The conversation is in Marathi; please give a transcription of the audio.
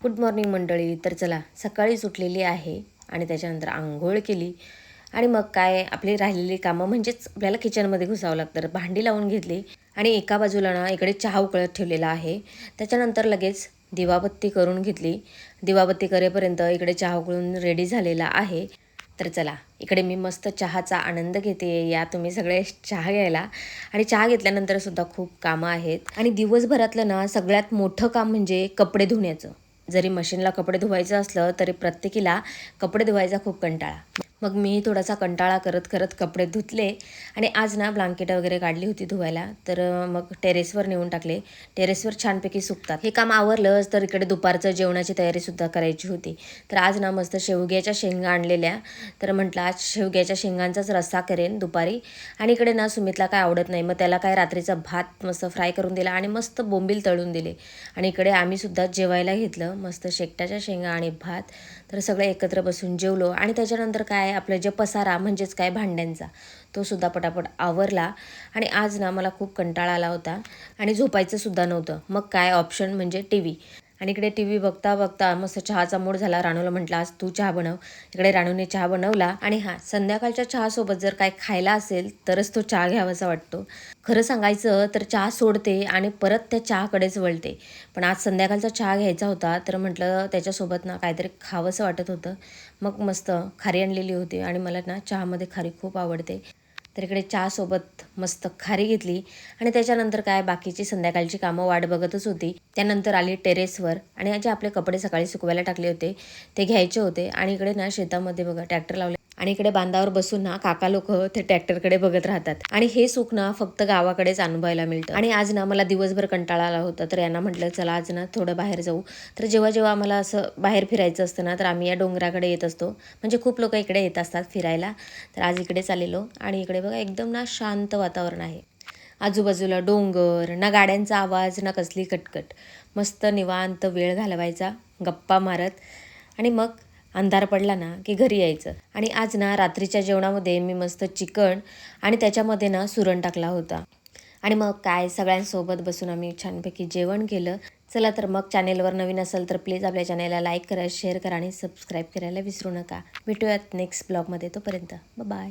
गुड मॉर्निंग मंडळी. तर चला, सकाळीच उठलेली आहे आणि त्याच्यानंतर आंघोळ केली आणि मग काय आपली राहिलेली कामं म्हणजेच आपल्याला किचनमध्ये घुसावं लागतं. भांडी लावून घेतली आणि एका बाजूला ना इकडे चहा उकळत ठेवलेला आहे. त्याच्यानंतर लगेच दिवाबत्ती करून घेतली. दिवाबत्ती करेपर्यंत इकडे चहा उकळून रेडी झालेला आहे. तर चला, इकडे मी मस्त चहाचा आनंद घेते. या तुम्ही सगळे चहा घ्यायला. आणि चहा घेतल्यानंतर सुद्धा खूप कामं आहेत आणि दिवसभरातलं ना सगळ्यात मोठं काम म्हणजे कपडे धुण्याचं. जरी मशीनला कपडे धुवायचं असलं तरी प्रत्येकीला कपडे धुवायचा खूप कंटाळा. मग मी थोडासा कंटाळा करत करत कपडे धुतले आणि आज ना ब्लँकेट वगैरे काढली होती धुवायला, तर मग टेरेसवर नेऊन टाकले. टेरेसवर छानपैकी सुकतात. हे काम आवरलंच तर इकडे दुपारचं जेवणाची तयारीसुद्धा करायची होती. तर आज ना मस्त शेवग्याच्या शेंगा आणलेल्या, तर म्हटलं आज शेवग्याच्या शेंगांचाच रस्सा करेन दुपारी. आणि इकडे ना सुमितला काय आवडत नाही, मग त्याला काय रात्रीचा भात मस्त फ्राय करून दिला आणि मस्त बोंबील तळून दिले. आणि इकडे आम्हीसुद्धा जेवायला घेतलं, मस्त शेकटाच्या शेंगा आणि भात. तर सगळे एकत्र बसून जेवलो आणि त्याच्यानंतर काय आपलं जे पसारा म्हणजेच काय भांड्यांचा तो सुद्धा पटापट आवरला. आणि आज ना मला खूप कंटाळा आला होता आणि झोपायचं सुद्धा नव्हतं. मग काय ऑप्शन म्हणजे टी व्ही. आणि इकडे टी व्ही बघता बघता मस्त चहाचा मूड झाला. राणूला म्हटलं आज तू चहा बनव. इकडे राणूने चहा बनवला. आणि हां, संध्याकाळच्या चहासोबत जर काय खायला असेल तरच तो चहा घ्यावासा वाटतो. खरं सांगायचं तर चहा सोडते आणि परत त्या चहाकडेच वळते. पण आज संध्याकाळचा चहा घ्यायचा होता तर म्हटलं त्याच्यासोबत ना काहीतरी खावंसं वाटत होतं. मग मस्त खारी आणलेली होती आणि मला ना चहामध्ये खारी खूप आवडते. तर इकडे चहासोबत मस्त खारी घेतली आणि त्याच्यानंतर काय बाकीची संध्याकाळची कामं वाट बघतच होती. त्यानंतर आली टेरेसवर आणि जे आपले कपडे सकाळी सुकवायला टाकले होते ते घ्यायचे होते. आणि इकडे ना शेतामध्ये बघा ट्रॅक्टर लावले आणि इकडे बांधावर बसून ना काका लोक ते ट्रॅक्टरकडे बघत राहतात. आणि हे सुख ना फक्त गावाकडेच अनुभवायला मिळतं. आणि आज ना मला दिवसभर कंटाळा आला होता तर यांना म्हटलं चला आज ना थोडं बाहेर जाऊ. तर जेव्हा जेव्हा आम्हाला असं बाहेर फिरायचं असतं ना तर आम्ही या डोंगराकडे येत असतो. म्हणजे खूप लोक इकडे येत असतात फिरायला. तर आज इकडेच आलेलो आणि इकडे बघा एकदम ना शांत वातावरण आहे. आजूबाजूला डोंगर, ना गाड्यांचा आवाज ना कसली कटकट. मस्त निवांत वेळ घालवायचा गप्पा मारत. आणि मग अंधार पडला ना की घरी यायचं. आणि आज ना रात्रीच्या जेवणामध्ये मी मस्त चिकन आणि त्याच्यामध्ये ना सुरण टाकला होता. आणि मग काय सगळ्यांसोबत बसून आम्ही छानपैकी जेवण केलं. चला तर मग चॅनेलवर नवीन असेल तर प्लीज आपल्या चॅनेलला लाईक करा, शेअर करा आणि सबस्क्राईब करायला विसरू नका. भेटूयात नेक्स्ट ब्लॉगमध्ये. तोपर्यंत बाय.